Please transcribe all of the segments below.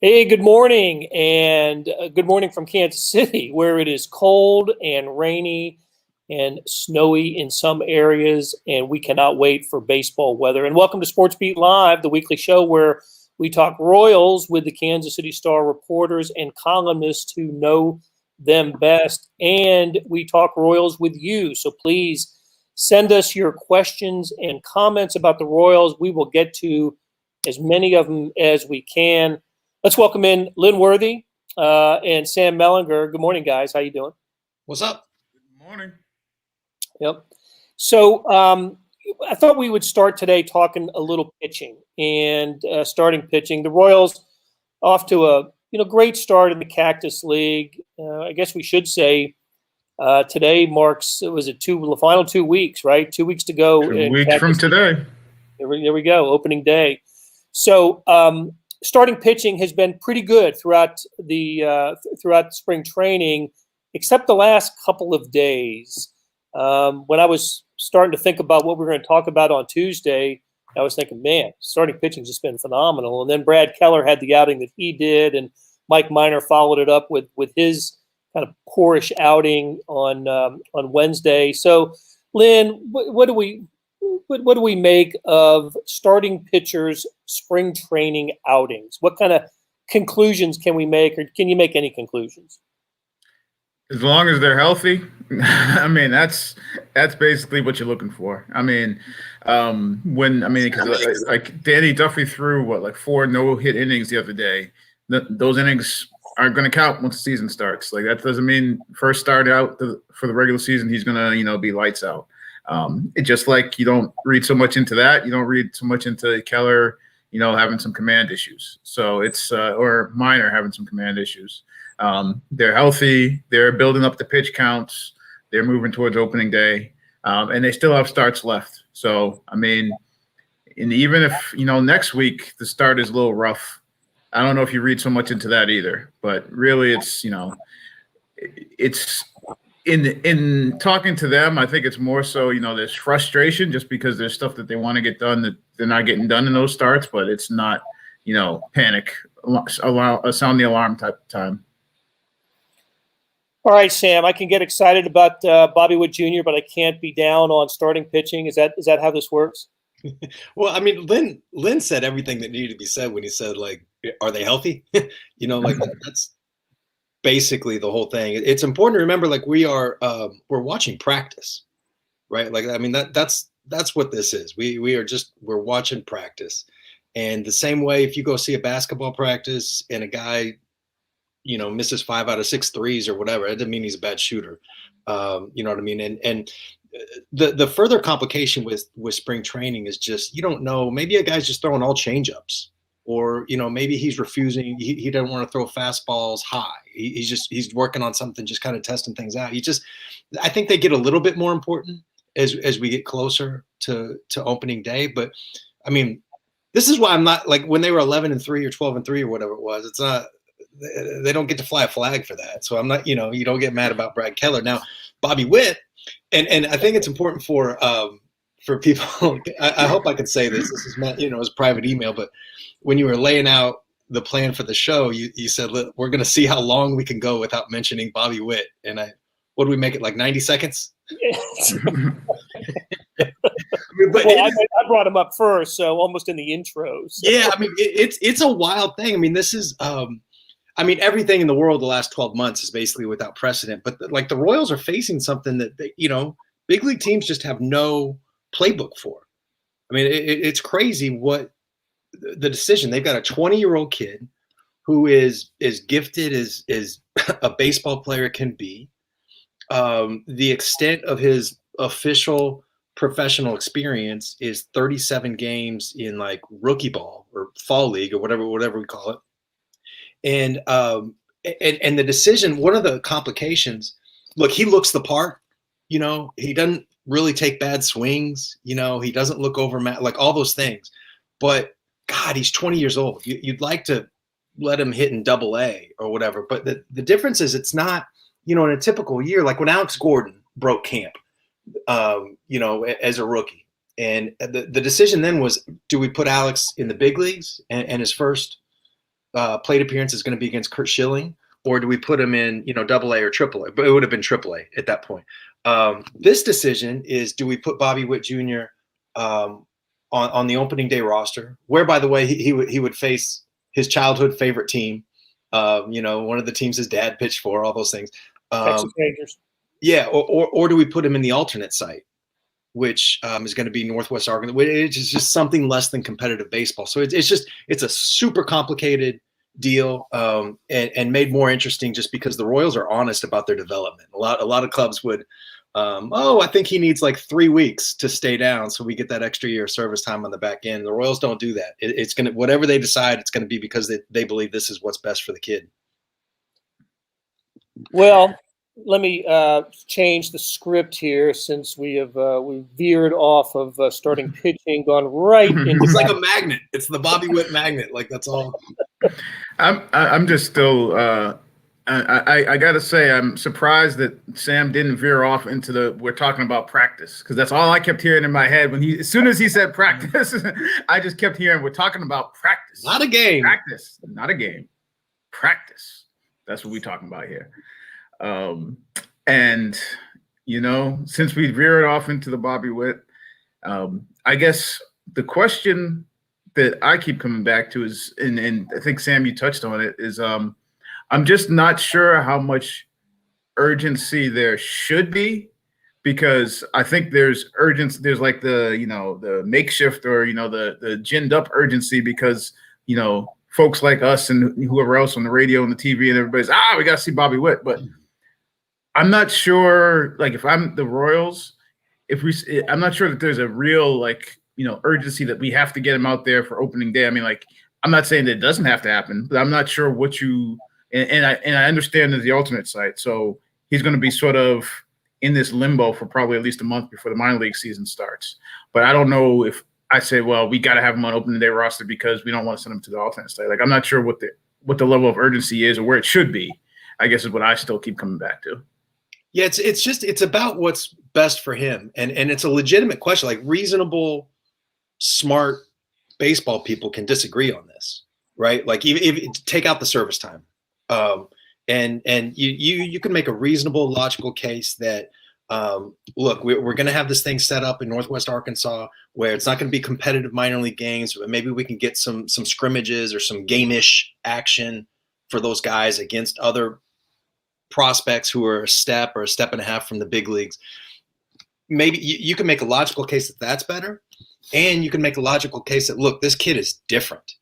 Hey, good morning, and good morning from Kansas City, where it is cold and rainy and snowy in some areas, and we cannot wait for baseball weather. And welcome to SportsBeat Live, the weekly show where we talk Royals with the Kansas City Star reporters and columnists who know them best, and we talk Royals with you. So please send us your questions and comments about the Royals. We will get to as many of them as we can. Let's welcome in Lynn and Sam Mellinger. Good morning, guys. How you doing? What's up? Good morning. Yep. So I thought we would start today talking a little pitching and starting pitching. The Royals off to a great start in the Cactus League. I guess we should say today marks the final 2 weeks, right? 2 weeks to go. 2 weeks from today. There we go. Opening day. So starting pitching has been pretty good throughout spring training, except the last couple of days. When I was starting to think about what we're going to talk about on Tuesday, I was thinking, man, starting pitching's just been phenomenal. And then Brad Keller had the outing that he did, and Mike Minor followed it up with his kind of poorish outing on Wednesday. So, Lynn, what do we make of starting pitchers' spring training outings? What kind of conclusions can we make, or can you make any conclusions? As long as they're healthy, I mean that's basically what you're looking for. I mean, because like Danny Duffy threw 4 no-hit innings the other day. Those innings aren't going to count once the season starts. Like that doesn't mean first start out for the regular season he's going to be lights out. It's just like you don't read so much into that. You don't read so much into Keller, having some command issues. So it's or Minor having some command issues. They're healthy. They're building up the pitch counts. They're moving towards opening day, and they still have starts left. So I mean, and even if next week the start is a little rough, I don't know if you read so much into that either. But really, it's it's. In talking to them, I think it's more so, there's frustration just because there's stuff that they want to get done that they're not getting done in those starts, but it's not, panic, sound the alarm type of time. All right, Sam, I can get excited about Bobby Witt Jr., but I can't be down on starting pitching. Is that how this works? Well, I mean, Lynn said everything that needed to be said when he said, are they healthy? That's basically the whole thing. It's important to remember, we're watching practice, right? That's what this is. We're watching practice. And the same way, if you go see a basketball practice and a guy, misses 5 out of 6 threes or whatever, it doesn't mean he's a bad shooter. You know what I mean? And the further complication with spring training is just, you don't know, maybe a guy's just throwing all changeups. Or, maybe he's refusing. He doesn't want to throw fastballs high. He's working on something, just kind of testing things out. I think they get a little bit more important as we get closer to opening day. But I mean, this is why I'm not when they were 11-3 or 12-3 or whatever it was. It's not, they don't get to fly a flag for that. So I'm not, you don't get mad about Brad Keller. Now, Bobby Witt, and I think it's important for people. I hope I can say this. This is not, his private email, but when you were laying out the plan for the show, you said, look, we're going to see how long we can go without mentioning Bobby Witt. And what do we make it, 90 seconds? Yes. I brought him up first, so almost in the intro. So. Yeah, I mean, it's a wild thing. I mean, this is everything in the world the last 12 months is basically without precedent. But the Royals are facing something that, big league teams just have no playbook for. I mean, it's crazy what the decision. They've got a 20-year-old kid who is as gifted as a baseball player can be. The extent of his official professional experience is 37 games in rookie ball or fall league or whatever we call it. And the decision, one of the complications, look, he looks the part, he doesn't really take bad swings, he doesn't look over all those things, but God, he's 20 years old. You'd like to let him hit in Double-A or whatever. But the difference is it's not, in a typical year, like when Alex Gordon broke camp, as a rookie. And the decision then was, do we put Alex in the big leagues and his first plate appearance is going to be against Kurt Schilling, or do we put him in, Double A or Triple A? But it would have been Triple A at that point. This decision is: do we put Bobby Witt Jr. On the opening day roster, where, by the way, he would face his childhood favorite team, one of the teams his dad pitched for, all those things. Texas Rangers. Yeah, or do we put him in the alternate site, which is going to be Northwest Arkansas, which is just something less than competitive baseball. So it's a super complicated deal, and made more interesting just because the Royals are honest about their development. A lot of clubs would, I think he needs like 3 weeks to stay down, so we get that extra year of service time on the back end. The Royals don't do that. It's going to, whatever they decide, it's going to be because they believe this is what's best for the kid. Well, let me change the script here, since we veered off of starting pitching, gone right into. It's like a magnet. It's the Bobby Witt magnet. Like, that's all. I'm just still. I gotta say, I'm surprised that Sam didn't veer off into we're talking about practice, because that's all I kept hearing in my head as soon as he said practice. I just kept hearing we're talking about practice, not a game. Practice, not a game. Practice. That's what we're talking about here. And since we veered off into the Bobby Witt, I guess the question that I keep coming back to is, and I think Sam, you touched on it, is I'm just not sure how much urgency there should be, because I think there's urgency. There's like the makeshift or the ginned up urgency, because folks like us and whoever else on the radio and the TV and everybody's we got to see Bobby Witt, but I'm not sure. Like, if I'm the Royals, I'm not sure that there's a real urgency that we have to get him out there for opening day. I mean, I'm not saying that it doesn't have to happen, but I'm not sure what you. And I understand there's the alternate site, so he's going to be sort of in this limbo for probably at least a month before the minor league season starts. But I don't know if I say, well, we got to have him on opening day roster because we don't want to send him to the alternate site. I'm not sure what the level of urgency is or where it should be, I guess, is what I still keep coming back to. Yeah, it's about what's best for him, and it's a legitimate question. Like, reasonable, smart baseball people can disagree on this, right? Like, even if take out the service time. And you can make a reasonable, logical case that, look, we're going to have this thing set up in Northwest Arkansas where it's not going to be competitive minor league games, but maybe we can get some scrimmages or some game-ish action for those guys against other prospects who are a step or a step and a half from the big leagues. Maybe you can make a logical case that that's better, and you can make a logical case that, look, this kid is different.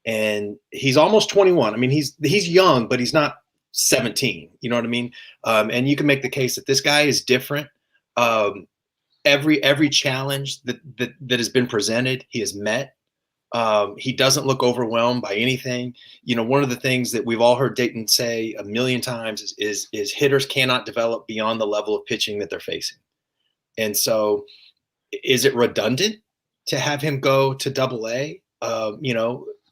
And he's almost 21. I mean, he's young, but he's not 17. You know what I mean? And you can make the case that this guy is different. Every challenge that has been presented, he has met. He doesn't look overwhelmed by anything. One of the things that we've all heard Dayton say a million times is hitters cannot develop beyond the level of pitching that they're facing. And so, is it redundant to have him go to Double A?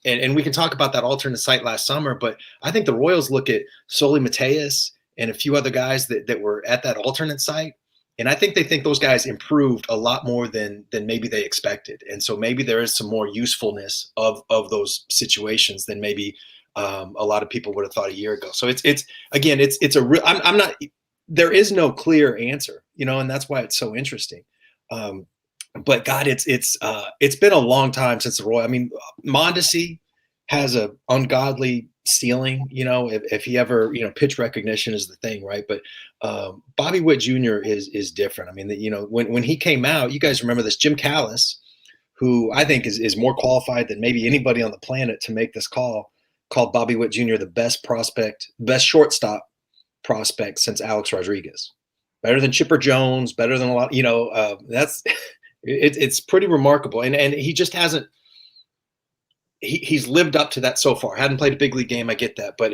And we can talk about that alternate site last summer, but I think the Royals look at Soli Mateus and a few other guys that were at that alternate site, and I think they think those guys improved a lot more than maybe they expected. And so maybe there is some more usefulness of those situations than maybe a lot of people would have thought a year ago. So it's a real. I'm not. There is no clear answer, and that's why it's so interesting. But God, it's been a long time since the Royal. I mean, Mondesi has a ungodly ceiling, if he ever, pitch recognition is the thing, right? But Bobby Witt Jr. is different. I mean, when he came out, you guys remember this, Jim Callis, who I think is more qualified than maybe anybody on the planet to make this call, called Bobby Witt Jr. the best shortstop prospect since Alex Rodriguez. Better than Chipper Jones, better than a lot, that's it's pretty remarkable. And he just hasn't, he's lived up to that so far. Hadn't played a big league game, I get that, but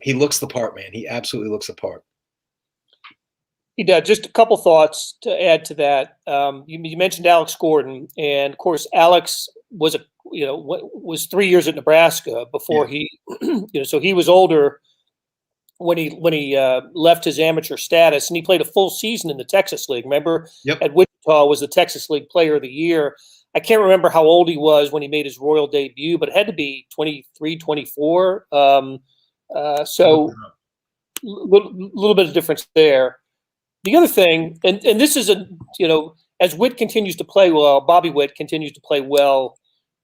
he looks the part, man. He absolutely looks the part. He does. Just a couple thoughts to add to that. You mentioned Alex Gordon, and of course, Alex was 3 years at Nebraska before he, so he was older when he left his amateur status, and he played a full season in the Texas League. Remember, Yep. At Wichita was the Texas League Player of the Year. I can't remember how old he was when he made his Royal debut, but it had to be 23, 24. So little bit of difference there. The other thing, and this is as Witt continues to play well, Bobby Witt continues to play well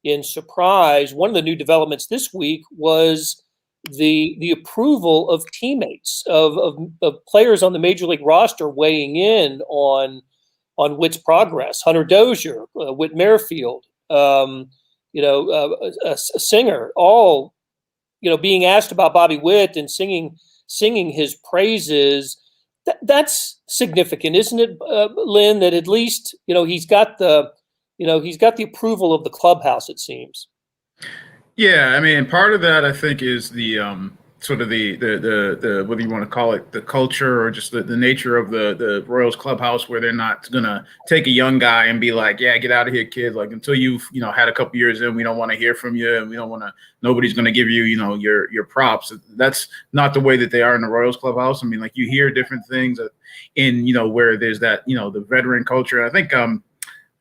in Surprise. One of the new developments this week was the approval of teammates of players on the major league roster weighing in on Witt's progress. Hunter Dozier, Whit Merrifield, a singer, all being asked about Bobby Witt and singing his praises. That's significant, isn't it, Lynn? That at least he's got the approval of the clubhouse. It seems. Yeah, I mean, part of that I think is the sort of the whether you want to call it the culture or just the nature of the Royals clubhouse, where they're not gonna take a young guy and be like, yeah, get out of here, kid. Like until you've had a couple years in, we don't want to hear from you, and we don't want to. Nobody's gonna give you your props. That's not the way that they are in the Royals clubhouse. I mean, like you hear different things in where there's that the veteran culture. I think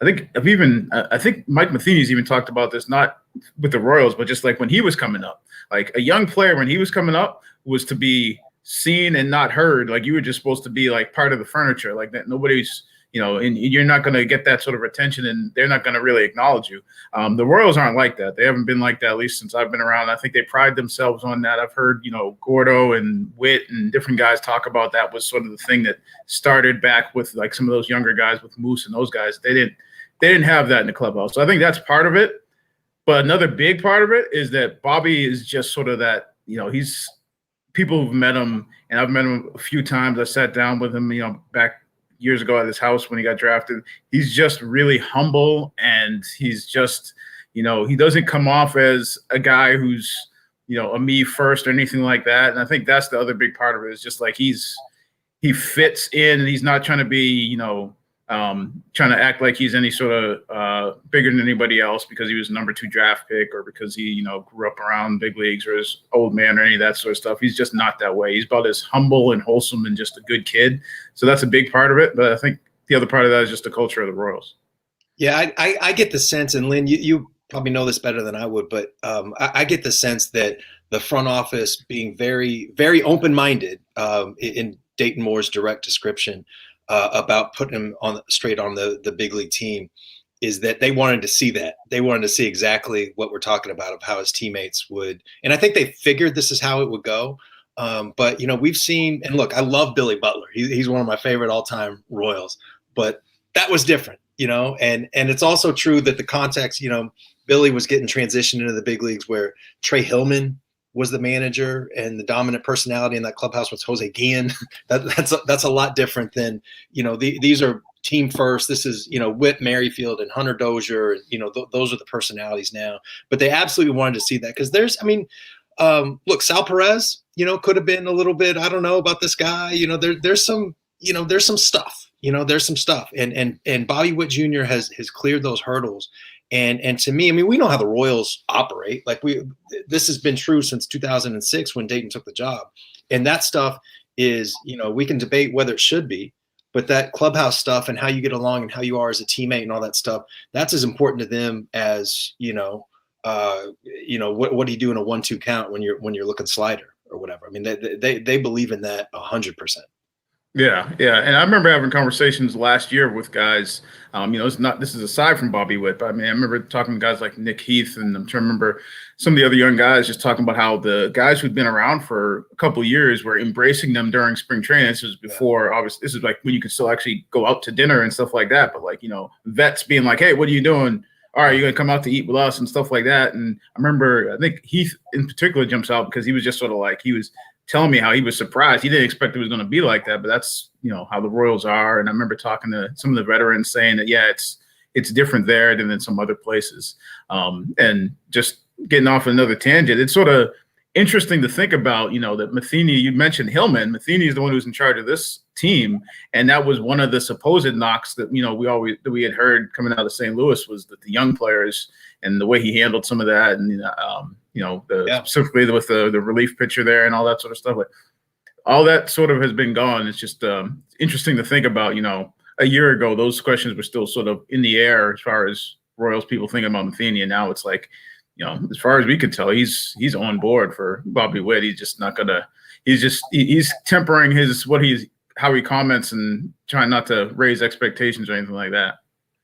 I think Mike Matheny's even talked about this, not with the Royals, but just like when he was coming up, like a young player when he was coming up was to be seen and not heard. Like you were just supposed to be like part of the furniture, like that. Nobody's, and you're not going to get that sort of attention, and they're not going to really acknowledge you. The Royals aren't like that. They haven't been like that, at least since I've been around. I think they pride themselves on that. I've heard, Gordo and Witt and different guys talk about that was sort of the thing that started back with like some of those younger guys with Moose and those guys. They didn't have that in the clubhouse. So I think that's part of it. But another big part of it is that Bobby is just sort of that, he's people who've met him, and I've met him a few times. I sat down with him, back years ago at his house when he got drafted. He's just really humble, and he's just, he doesn't come off as a guy who's, a me first or anything like that. And I think that's the other big part of it is just like he fits in, and he's not trying to be, trying to act like he's any sort of bigger than anybody else because he was a number 2 draft pick or because he, grew up around big leagues or his old man or any of that sort of stuff. He's just not that way. He's about as humble and wholesome and just a good kid. So that's a big part of it. But I think the other part of that is just the culture of the Royals. Yeah, I get the sense, and Lynn, you probably know this better than I would, but I get the sense that the front office being very, very open-minded in Dayton Moore's direct description about putting him straight on the big league team is that they wanted to see that. They wanted to see exactly what we're talking about of how his teammates would. And I think they figured this is how it would go. But, we've seen – and look, I love Billy Butler. He's one of my favorite all-time Royals. But that was different, And it's also true that the context, Billy was getting transitioned into the big leagues where Trey Hillman – was the manager, and the dominant personality in that clubhouse was Jose Guillen. That's a lot different than, these are team first. This is, Whit Merrifield and Hunter Dozier. Those are the personalities now. But they absolutely wanted to see that because look, Sal Perez, could have been a little bit, I don't know about this guy. There's some stuff. There's some stuff. And Bobby Witt Jr. has cleared those hurdles. And to me, we know how the Royals operate. Like this has been true since 2006 when Dayton took the job. And that stuff is, we can debate whether it should be, but that clubhouse stuff and how you get along and how you are as a teammate and all that stuff, that's as important to them as, what do you do in a 1-2 count when you're looking slider or whatever. They believe in that 100%. Yeah. And I remember having conversations last year with guys, this is aside from Bobby Witt, but I remember talking to guys like Nick Heath, and I'm trying to remember some of the other young guys just talking about how the guys who'd been around for a couple of years were embracing them during spring training. This was before, obviously, this is like when you could still actually go out to dinner and stuff like that. But like, vets being like, hey, what are you doing? All right, you're going to come out to eat with us and stuff like that. And I think Heath in particular jumps out because he was just sort of like, he was telling me how he was surprised. He didn't expect it was going to be like that, but that's, how the Royals are. And I remember talking to some of the veterans saying that, yeah, it's different there than in some other places. And just getting off another tangent, it's sort of interesting to think about, that Matheny, you mentioned Hillman. Matheny is the one who's in charge of this team. And that was one of the supposed knocks that, we had heard coming out of St. Louis was that the young players and the way he handled some of that. And, specifically with the relief pitcher there and all that sort of stuff. Like all that sort of has been gone. It's just interesting to think about, a year ago, those questions were still sort of in the air as far as Royals people thinking about Matheny, and now it's like, you know, as far as we can tell, he's on board for Bobby Witt. He's just not gonna. He's tempering how he comments and trying not to raise expectations or anything like that.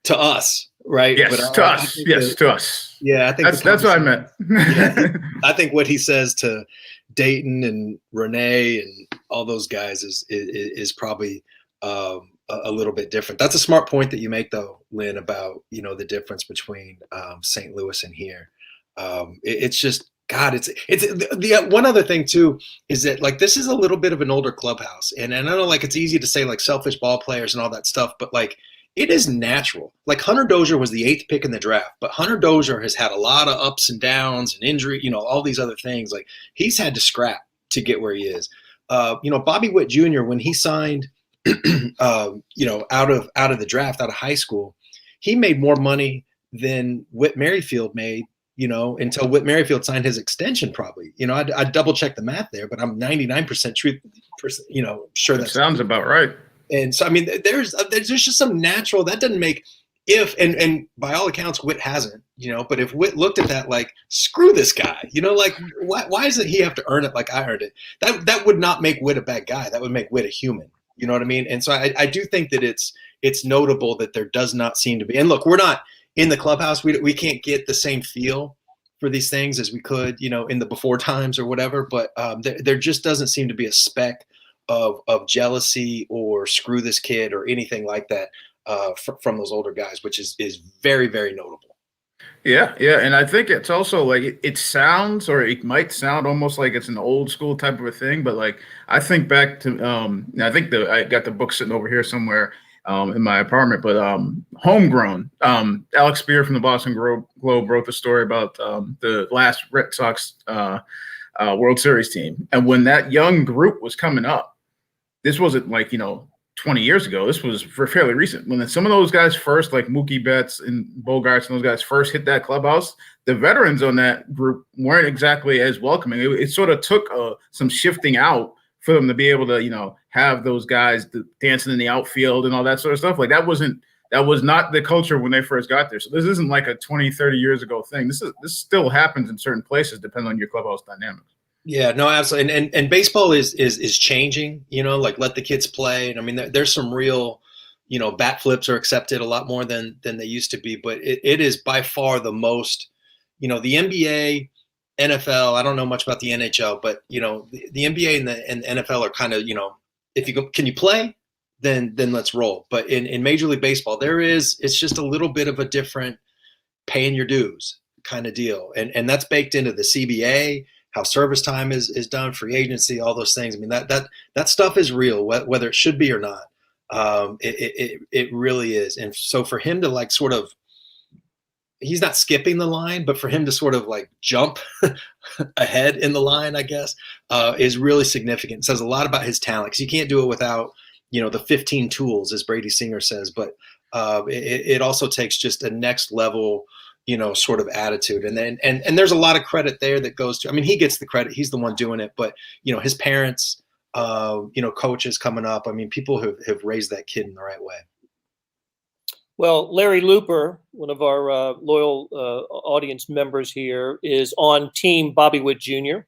To us, right? Yes, but to us. Yes, to us. Yeah, I think that's what I meant. Yeah, I think what he says to Dayton and Renee and all those guys is probably a little bit different. That's a smart point that you make, though, Lynn, about, you know, the difference between St. Louis and here. It's just, God, it's the one other thing too is that, like, this is a little bit of an older clubhouse, and I know, like, it's easy to say, like, selfish ball players and all that stuff, but, like, it is natural. Like, Hunter Dozier was the 8th pick in the draft, but Hunter Dozier has had a lot of ups and downs and injury, you know, all these other things. Like, he's had to scrap to get where he is. You know, Bobby Witt Jr., when he signed, you know, out of the draft, out of high school, he made more money than Whit Merrifield made, you know, until Whit Merrifield signed his extension, probably. You know, I double check the math there, but I'm 99% you know, sure that sounds about right. And so, I mean, there's just some natural that doesn't make and by all accounts, Whit hasn't, you know, but if Whit looked at that, like, screw this guy, you know, like, why doesn't he have to earn it like I earned it? That would not make Whit a bad guy. That would make Whit a human. You know what I mean? And so I do think that it's notable that there does not seem to be. And look, we're not in the clubhouse. We can't get the same feel for these things as we could, you know, in the before times or whatever. But there just doesn't seem to be a speck of jealousy or screw this kid or anything like that from those older guys, which is very, very notable. Yeah, and I think it's also like it sounds, or it might sound almost like it's an old school type of a thing, but like I think back to I think I got the book sitting over here somewhere in my apartment, but Homegrown. Alex Spear from the Boston Globe wrote the story about the last Red Sox World Series team, and when that young group was coming up, this wasn't like, you know, 20 years ago. This was fairly recent. When some of those guys first, like Mookie Betts and Bogarts and those guys first hit that clubhouse, the veterans on that group weren't exactly as welcoming. It sort of took some shifting out for them to be able to, you know, have those guys dancing in the outfield and all that sort of stuff. Like that was not the culture when they first got there. So this isn't like a 20, 30 years ago thing. This still happens in certain places depending on your clubhouse dynamics. Yeah, no, absolutely. And baseball is changing, you know, like let the kids play. And I mean, there's some real, you know, bat flips are accepted a lot more than they used to be, but it is by far the most, you know, the NBA, NFL, I don't know much about the NHL, but, you know, the NBA and the NFL are kind of, you know, if you go, can you play? Then let's roll. But in Major League Baseball, it's just a little bit of a different paying your dues kind of deal. And that's baked into the CBA, how service time is done, free agency, all those things. I mean, that stuff is real, whether it should be or not. It really is. And so for him to like sort of, he's not skipping the line, but for him to sort of like jump ahead in the line, I guess, is really significant. It says a lot about his talent, because you can't do it without, you know, the 15 tools, as Brady Singer says. But it also takes just a next level, you know, sort of attitude. And then, and there's a lot of credit there that goes to, I mean, he gets the credit, he's the one doing it, but, you know, his parents, you know, coaches coming up, I mean, people have raised that kid in the right way. Well, Larry Looper, one of our loyal audience members here, is on team Bobby Witt Jr.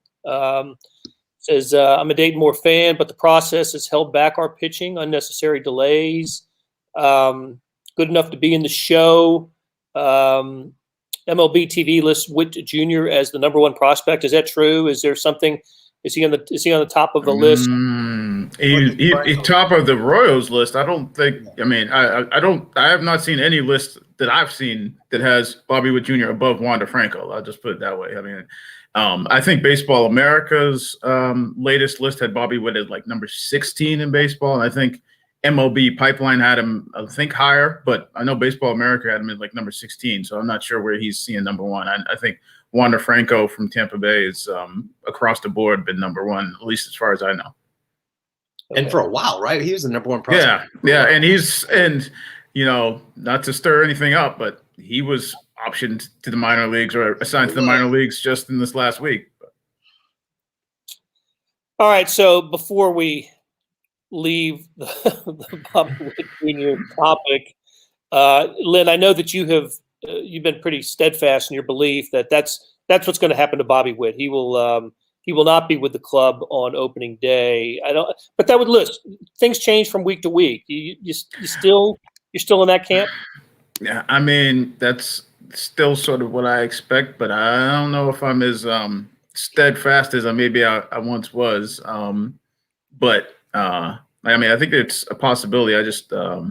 Says, I'm a Dayton Moore fan, but the process has held back our pitching, unnecessary delays, good enough to be in the show. MLB TV lists Witt Jr. as the number one prospect. Is that true? Is there something? Is he on the top of the list? He's top of the Royals list. I don't think. I mean, I have not seen any list that I've seen that has Bobby Witt Jr. above Wander Franco. I'll just put it that way. I mean, I think Baseball America's latest list had Bobby Witt at like number 16 in baseball, and I think MLB Pipeline had him, I think, higher, but I know Baseball America had him at like number 16, so I'm not sure where he's seeing number one. I think Wander Franco from Tampa Bay is across the board been number one, at least as far as I know. Okay. And for a while, right? He was the number one prospect. Yeah, and you know, not to stir anything up, but he was optioned to the minor leagues or assigned to the minor leagues just in this last week. All right, so before we leave the Bobby Witt Jr. topic, Lynn, I know that you have you've been pretty steadfast in your belief that that's what's going to happen to Bobby Witt. He will not be with the club on opening day. But that would list things change from week to week. You're still in that camp. Yeah, I mean that's still sort of what I expect, but I don't know if I'm as steadfast as I once was. But I mean, I think it's a possibility. I just yeah,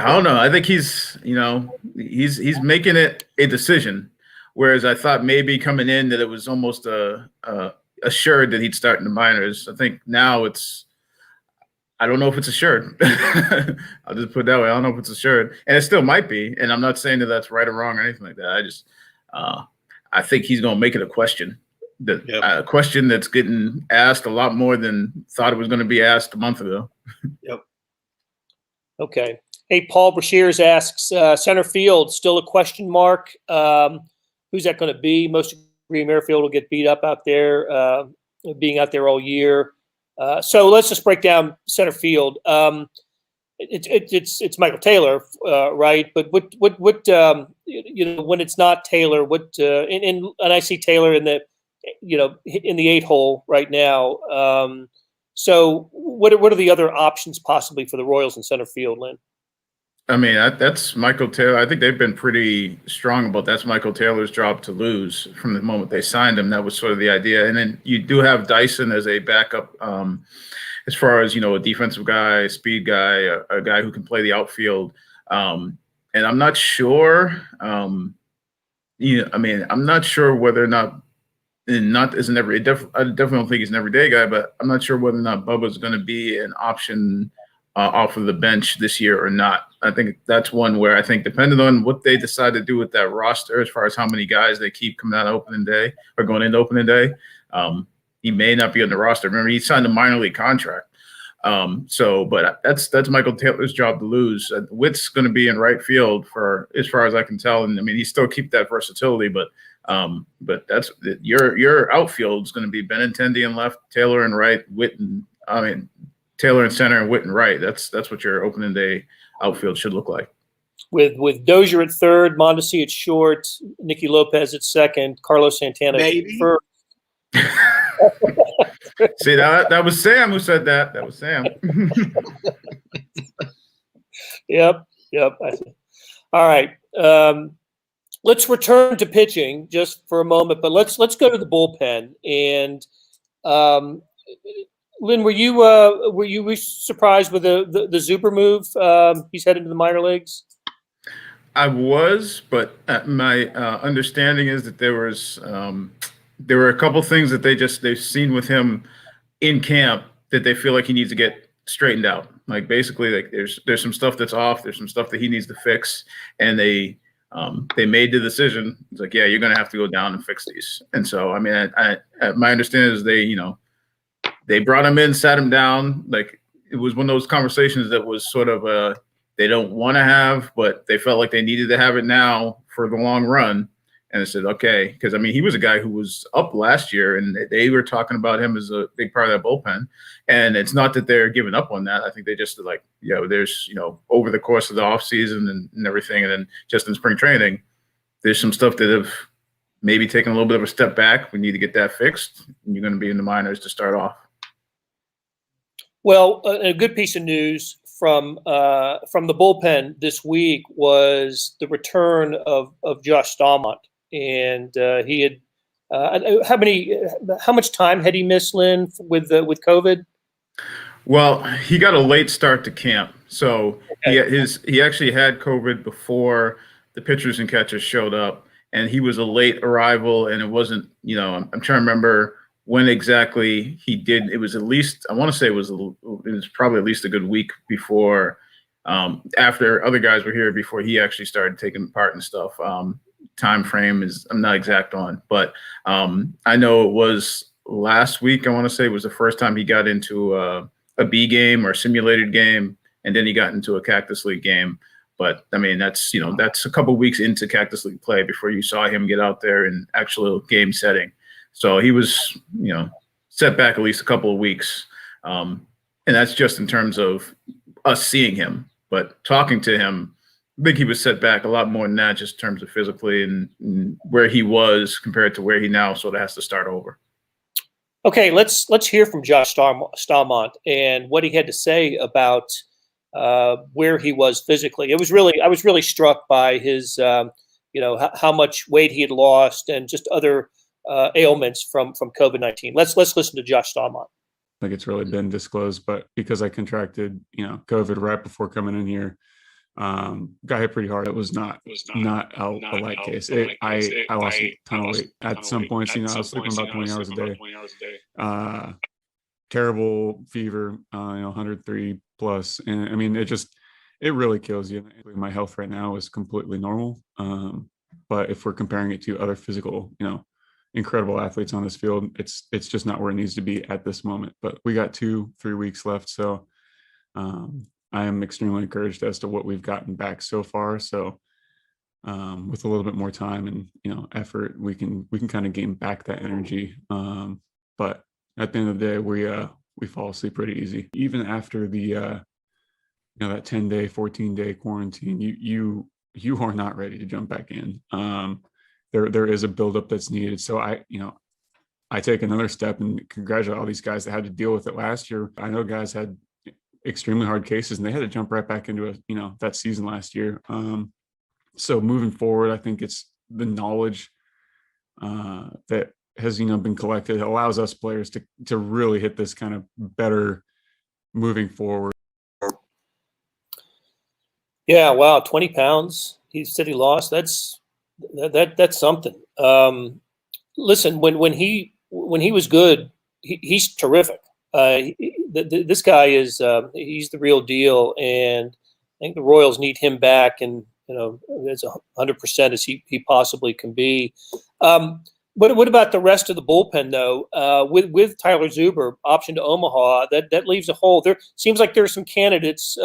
I don't know. I think he's making it a decision, whereas I thought maybe coming in that it was almost assured that he'd start in the minors. I think now I don't know if it's assured. I'll just put it that way. I don't know if it's assured, and it still might be. And I'm not saying that that's right or wrong or anything like that. I think he's going to make it a question. A question that's getting asked a lot more than thought it was going to be asked a month ago. Yep. Okay. Hey, Paul Brashears asks, center field, still a question mark. Who's that going to be? Most agree Merrifield will get beat up out there, being out there all year. So let's just break down center field. It's Michael Taylor, right? But what when it's not Taylor, and I see Taylor in the 8-hole right now. So what are the other options possibly for the Royals in center field, Lynn? I mean, that's Michael Taylor. I think they've been pretty strong about that's Michael Taylor's job to lose from the moment they signed him. That was sort of the idea. And then you do have Dyson as a backup as far as, a defensive guy, a speed guy, a guy who can play the outfield. And I'm not sure, I'm not sure whether or not, and not as an I definitely don't think he's an everyday guy, but I'm not sure whether or not Bubba's going to be an option off of the bench this year or not. I think that's one where I think depending on what they decide to do with that roster, as far as how many guys they keep coming out of opening day or going into opening day, he may not be on the roster. Remember, he signed a minor league contract. But that's Michael Taylor's job to lose. Witt's going to be in right field for as far as I can tell. And I mean, he still keep that versatility, but that's your outfield is going to be Benintendi in left, Taylor in right, Taylor in center and Witt in right. That's what your opening day outfield should look like. With Dozier at third, Mondesi at short, Nicky Lopez at second, Carlos Santana at first. See, that was Sam who said that. That was Sam. Yep. All right. Let's return to pitching just for a moment, but let's go to the bullpen. And Lynn, were you surprised with the Zuber move? He's headed to the minor leagues. I was, but my understanding is that there were a couple things that they've seen with him in camp that they feel like he needs to get straightened out. Like basically, like there's some stuff that's off. There's some stuff that he needs to fix, and they made the decision. It's like, yeah, you're going to have to go down and fix these. And so, I mean, my understanding is they brought him in, sat him down. Like it was one of those conversations that was sort of they don't want to have, but they felt like they needed to have it now for the long run. And I said, okay, because I mean, he was a guy who was up last year, and they were talking about him as a big part of that bullpen. And it's not that they're giving up on that. I think they just like, there's over the course of the offseason and everything, and then just in spring training, there's some stuff that have maybe taken a little bit of a step back. We need to get that fixed, and you're going to be in the minors to start off. Well, a good piece of news from the bullpen this week was the return of Josh Staumont, and he had how much time had he missed, Lynn, with COVID? Well, he got a late start to camp, so okay. he actually had COVID before the pitchers and catchers showed up, and he was a late arrival, and it wasn't. I'm trying to remember when exactly he did. It was at least, I want to say it was probably at least a good week before, after other guys were here, before he actually started taking part and stuff. Time frame I'm not exact on, but I know it was last week. I want to say it was the first time he got into a B game or simulated game, and then he got into a Cactus League game. But I mean, that's a couple of weeks into Cactus League play before you saw him get out there in actual game setting. So he was, set back at least a couple of weeks. And that's just in terms of us seeing him. But talking to him, I think he was set back a lot more than that, just in terms of physically and where he was compared to where he now sort of has to start over. Okay, let's hear from Josh Staumont and what he had to say about where he was physically. I was really struck by his, how much weight he had lost and just other ailments from COVID-19. Let's listen to Josh Staumont. Like it's really been disclosed, but because I contracted, COVID right before coming in here, got hit pretty hard. It was not a light case. I lost a ton of weight at some points. I was sleeping about 20 hours a day. Terrible fever, 103 plus. And I mean, it really kills you. My health right now is completely normal. But if we're comparing it to other physical, incredible athletes on this field, it's just not where it needs to be at this moment. But we got 2-3 weeks left. So, I am extremely encouraged as to what we've gotten back so far. So with a little bit more time and, effort, we can kind of gain back that energy. But at the end of the day, we fall asleep pretty easy. Even after the, that 10-day, 14-day quarantine, you are not ready to jump back in. There is a buildup that's needed. So I take another step and congratulate all these guys that had to deal with it last year. I know guys had extremely hard cases and they had to jump right back into that season last year. So moving forward, I think it's the knowledge that has been collected. It allows us players to really hit this kind of better moving forward. Yeah, wow, 20 pounds. He said he lost. That's something. Listen, when he was good, he's terrific. This guy is he's the real deal, and I think the Royals need him back, and as 100% as he possibly can be. What about the rest of the bullpen though? With Tyler Zuber option to Omaha, that leaves a hole. There seems like there's some candidates.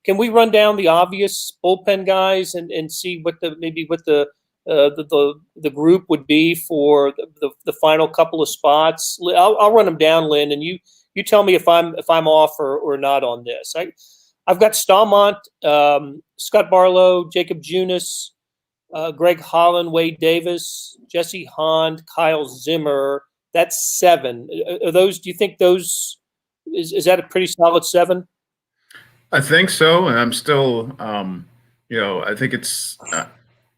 Can we run down the obvious bullpen guys and see what the group would be for the final couple of spots? I'll run them down, Lynn, and you tell me if I'm off or not on this. I've got Staumont, Scott Barlow, Jacob Junis, Greg Holland, Wade Davis, Jesse Hahn, Kyle Zimmer. That's 7. Are those? Do you think those is that a pretty solid 7? I think so, and I'm still, I think it's.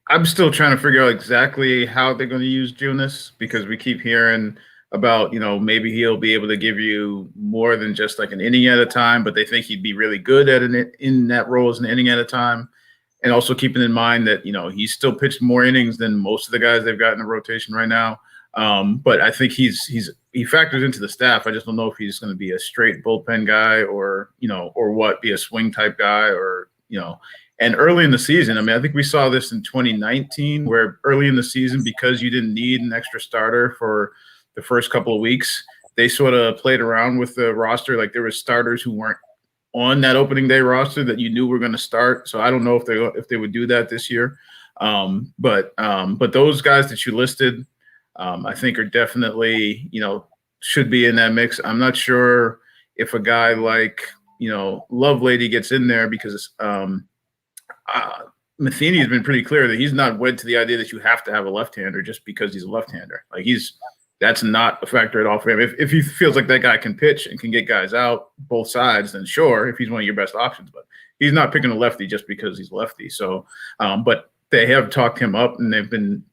I'm still trying to figure out exactly how they're going to use Junis, because we keep hearing about, maybe he'll be able to give you more than just like an inning at a time, but they think he'd be really good at in that role as an inning at a time. And also keeping in mind that, he's still pitched more innings than most of the guys they've got in the rotation right now. But I think he factors into the staff. I just don't know if he's going to be a straight bullpen guy or be a swing type guy and early in the season, I think we saw this in 2019, where early in the season, because you didn't need an extra starter for the first couple of weeks, they sort of played around with the roster. Like there were starters who weren't on that opening day roster that you knew were going to start. So I don't know if they would do that this year. But those guys that you listed, I think are definitely, should be in that mix. I'm not sure if a guy like, Lovelady gets in there, because Matheny has been pretty clear that he's not wed to the idea that you have to have a left-hander just because he's a left-hander. Like that's not a factor at all for him. If he feels like that guy can pitch and can get guys out both sides, then sure, if he's one of your best options. But he's not picking a lefty just because he's lefty. So, but they have talked him up, and they've been,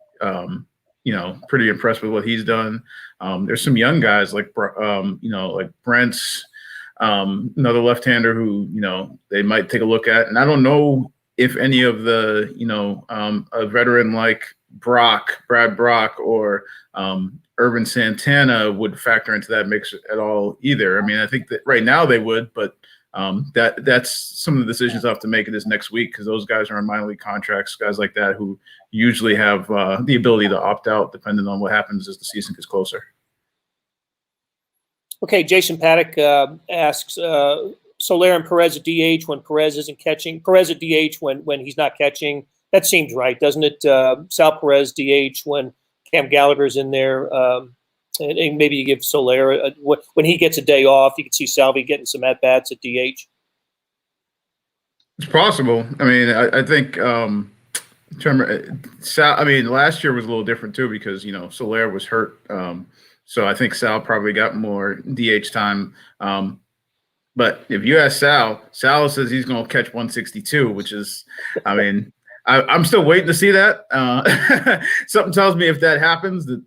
pretty impressed with what he's done. There's some young guys like Brent's, another left-hander who, they might take a look at. And I don't know if any of the, a veteran like Brad Brock, or Urban Santana would factor into that mix at all either. I think that right now they would, but that's some of the decisions I'll have to make this next week, because those guys are on minor league contracts, guys like that who usually have the ability to opt out depending on what happens as the season gets closer. Okay, Jason Paddock asks, Soler and Perez at DH when Perez isn't catching. Perez at DH when he's not catching. That seems right, doesn't it? Sal Perez DH when Cam Gallagher's in there. And maybe you give Soler when he gets a day off. You can see Salvi getting some at-bats at DH. It's possible. I mean, I think Sal. I mean, last year was a little different too because Soler was hurt. So I think Sal probably got more DH time. But if you ask Sal says he's going to catch 162, which is, I mean, I'm still waiting to see that. Something tells me if that happens, that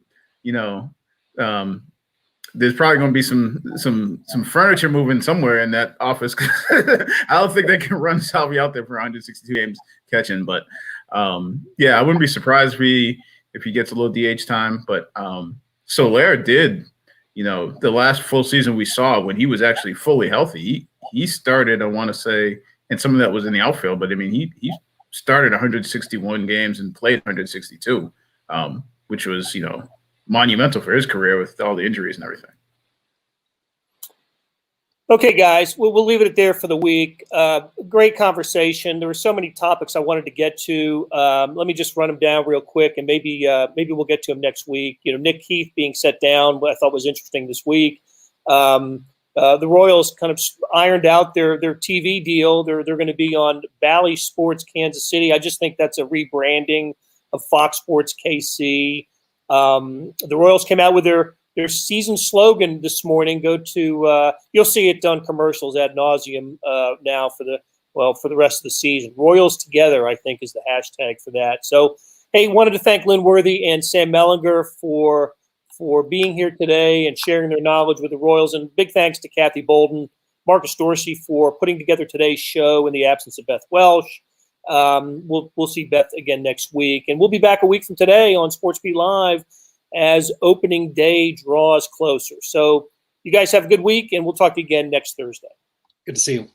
there's probably going to be some furniture moving somewhere in that office. I don't think they can run Salvi out there for 162 games catching. But yeah, I wouldn't be surprised if he gets a little DH time. But Soler did. The last full season we saw when he was actually fully healthy, he started, I want to say, and some of that was in the outfield, but I mean, he started 161 games and played 162, which was, monumental for his career with all the injuries and everything. Okay, guys, we'll leave it there for the week. Great conversation. There were so many topics I wanted to get to. Let me just run them down real quick, and maybe we'll get to them next week. Nick Heath being set down, what I thought was interesting this week. The Royals kind of ironed out their TV deal. They're going to be on Bally Sports Kansas City. I just think that's a rebranding of Fox Sports KC. The Royals came out with their season slogan this morning. Go to you'll see it on commercials ad nauseum now for the rest of the season. Royals Together, I think, is the hashtag for that. So, hey, wanted to thank Lynn Worthy and Sam Mellinger for being here today and sharing their knowledge with the Royals. And big thanks to Kathy Bolden, Marcus Dorsey for putting together today's show in the absence of Beth Welsh. We'll see Beth again next week, and we'll be back a week from today on SportsBeat Live as opening day draws closer. So you guys have a good week, and we'll talk to you again next Thursday. Good to see you.